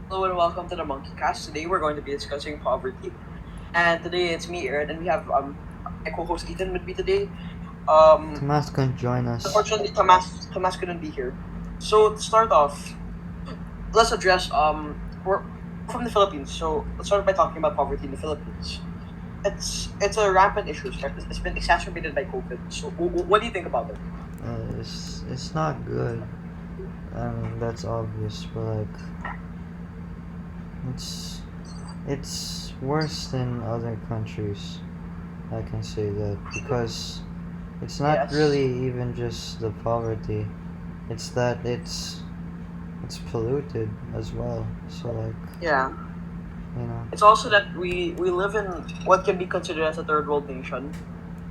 Hello and welcome to the Monkey Cast. Today we're going to be discussing poverty, and today it's me, Aaron, and we have my co-host Ethan with me today. Um, Tomas can join us. Unfortunately, Tomas couldn't be here. So to start off, let's address we're from the Philippines, so let's start by talking about poverty in the Philippines. It's a rampant issue. It's been exacerbated by COVID. So what do you think about it? It's not good. I mean that's obvious, but it's it's worse than other countries. I can say that because it's not Yes. really even just the poverty. It's that it's polluted as well. So Yeah. you know. It's also that we live in what can be considered as a third world nation,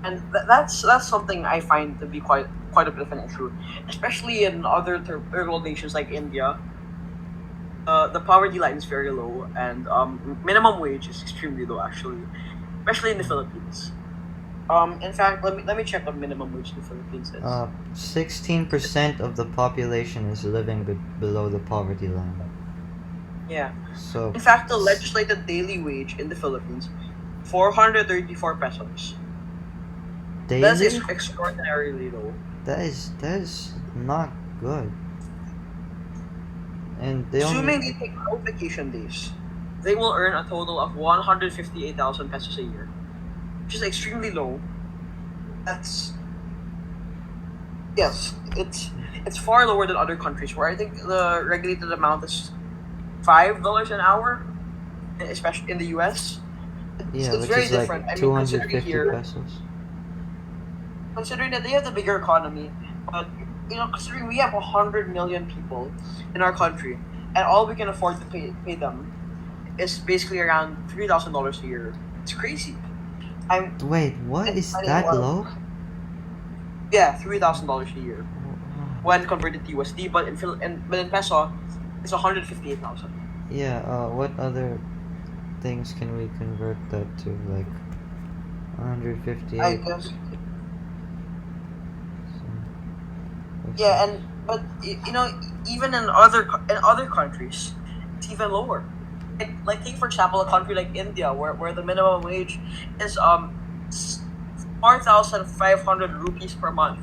and that's something I find to be quite a bit of an issue, especially in other third world nations like India. The poverty line is very low, and minimum wage is extremely low actually, especially in the Philippines. In fact, let me check what minimum wage in the Philippines is. 16% of the population is living below the poverty line. Yeah, So in fact, the legislated daily wage in the Philippines, 434 pesos. That's daily, extraordinarily low. that is not good. And they only Assuming they take no vacation days, they will earn a total of 158,000 pesos a year, which is extremely low. That's yes, it's far lower than other countries where I think the regulated amount is $5 an hour, especially in the U.S. It's, yeah, it's which very is like different. I mean, 250 pesos. considering that they have the bigger economy, but considering we have 100 million people in our country, and all we can afford to pay them is basically around $3,000 a year. It's crazy. I'm Wait, what it's is funny. that Well, low? yeah, $3,000 a year when converted to USD, but in peso, it's 158,000. Yeah, what other things can we convert that to? Like I 158. guess. So, Yeah, pesos. even in other countries, it's even lower. Like take for example a country like India, where the minimum wage is 4,500 rupees per month,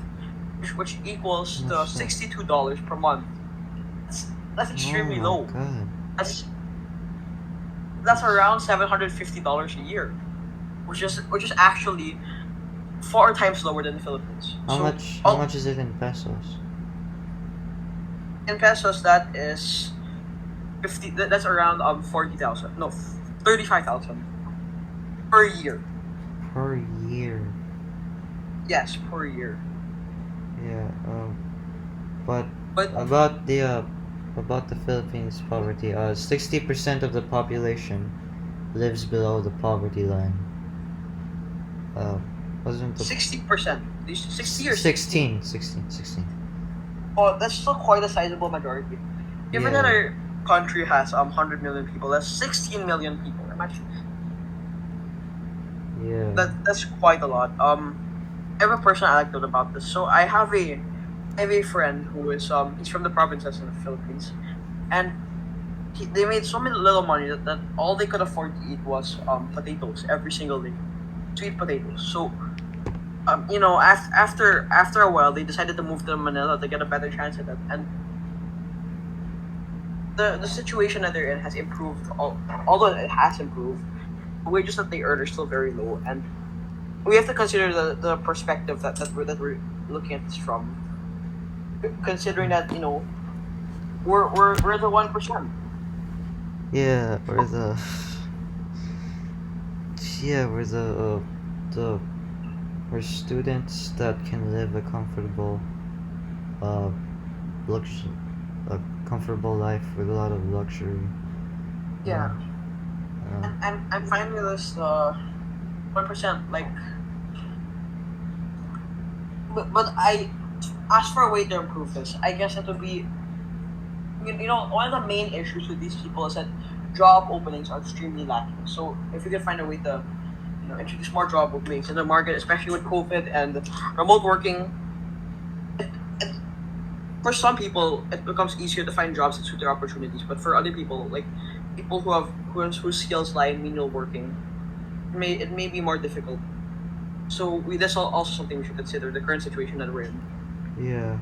which equals to What's that? $62 per month. That's, that's Oh extremely my low. god. That's that's It's around $750 a year, which is actually 4 times lower than the Philippines. how So much? How much is it in pesos? in pesos, that is 50. That's around 40,000. No, 35,000 per year. Per year? Yes, per year. Yeah. But But about the Philippines poverty, 60% of the population lives below the poverty line. Uh, wasn't the 60%, 60 or 16. 16, 16, 16. Oh, that's still quite a sizable majority. Given that Yeah, our country has 100 million people, that's 16 million people. Imagine yeah. that's quite a lot. I have a personal anecdote about this. So I have a friend who is he's from the provinces in the Philippines, and they made so many little money that all they could afford to eat was potatoes every single day, sweet potatoes. So after a while, they decided to move to Manila to get a better chance at it, and the situation that they're in has improved. Although it has improved, the wages that they earn are still very low, and we have to consider the perspective that we're looking at this from. Considering that we're the 1%. Yeah, we're the yeah, the we're students that can live uh lux a comfortable life with a lot of luxury. Uh, Yeah, uh, and I'm fine with this 1%. Like, but I ask for a way to improve this. I guess it would be one of the main issues with these people is that job openings are extremely lacking. So if we can find a way to introduce more job openings in the market, especially with COVID and remote working, it, for some people it becomes easier to find jobs that suit their opportunities, but for other people, like people whose skills lie in menial working, it may be more difficult. So that's also something we should consider, the current situation that we're in. Yeah.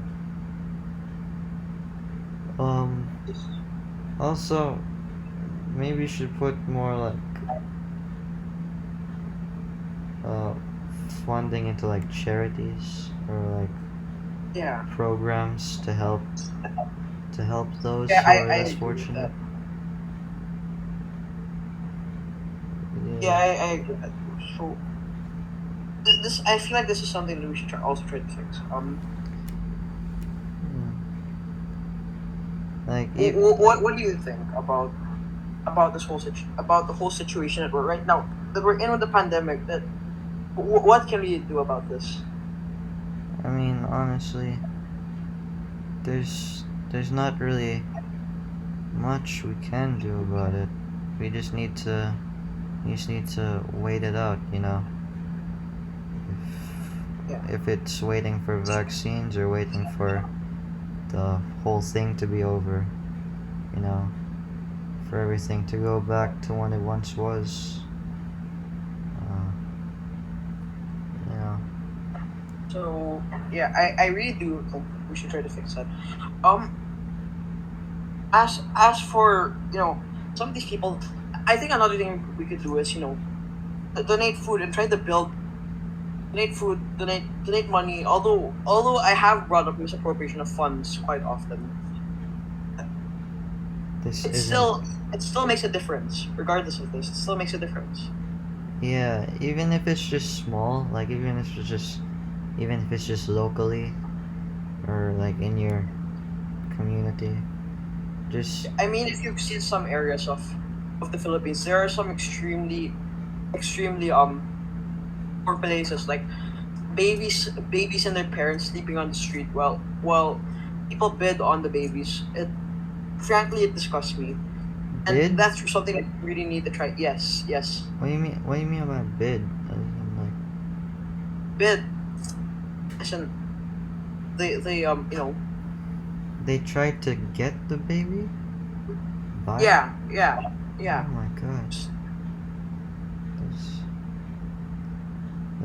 Um. Also, maybe we should put more like uh funding into like charities or like Yeah, programs to help those yeah, who are I less agree with fortunate. that. Yeah, Yeah. I agree with that too. So this I feel like this is something that we should also try to fix. Hmm. Like you. What do you think about about the whole situation that we're right now that we're in with the pandemic? That what can we do about this? I mean, honestly, there's not really much we can do about it. We just need to wait it out, you know. Yeah. If it's waiting for vaccines or waiting for the whole thing to be over, you know, for everything to go back to when it once was. Uh, you know. So yeah, I really do think we should try to fix that. Um, as for some of these people, I think another thing we could do is donate food and try to build donate food, donate money. Although I have brought up misappropriation of funds quite often, This it isn't. still it still makes a difference. Regardless of this, it still makes a difference. Yeah, even if it's just small, like even if it's just locally or like in your community, just I mean, if you've seen some areas of the Philippines, there are some extremely poor places, like babies and their parents sleeping on the street while people bid on the babies. It frankly it disgusts me, and bid. that's something that we really need to try. Yes, yes, What do you mean? What do you mean about bid? As in, like, bid. Listen, they they tried to get the baby, buy it. yeah, yeah, Oh yeah. my god, that's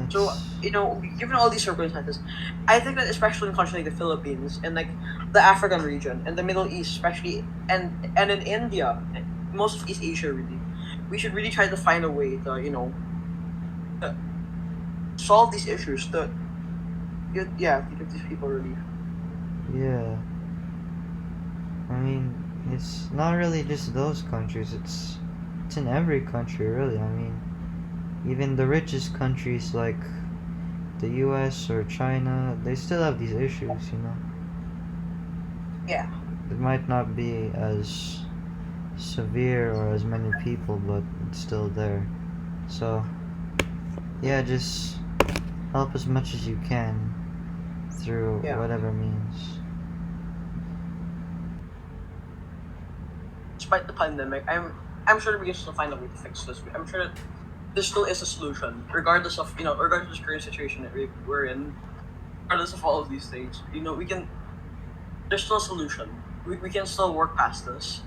So that's given all these circumstances, I think that especially in countries like the Philippines and like the African region and the Middle East, especially and in India, most of East Asia, really, we should really try to find a way to to solve these issues. To give these people relief. yeah. I mean, it's not really just those countries. It's in every country, really. I mean, even the richest countries like the U.S. or China, they still have these issues. You know, Yeah, it might not be as severe or as many people, but it's still there. So yeah, just help as much as you can through yeah. whatever means. Despite the pandemic, I'm sure we can still find a way to fix this. I'm sure that there still is a solution, regardless of regardless of the current situation that we're in, regardless of all of these things. We can. There's still a solution. We can still work past this.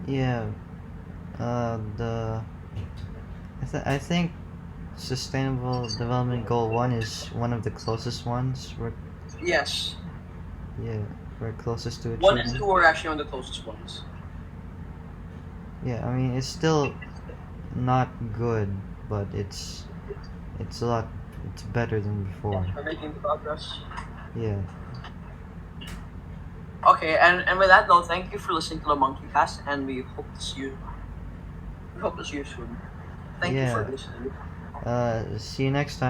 Yeah, the I think Sustainable Development Goal 1 is one of the closest ones. Yes, Yeah, we're closest to one and achieving. two are actually on the closest ones. Yeah, I mean it's still not good, but it's a lot it's better than Yes, before. we're making progress. Yeah. Okay, and with that note, thank you for listening to the Monkey Cast, and we hope to see you soon. Thank you for Yeah. listening. See you next time.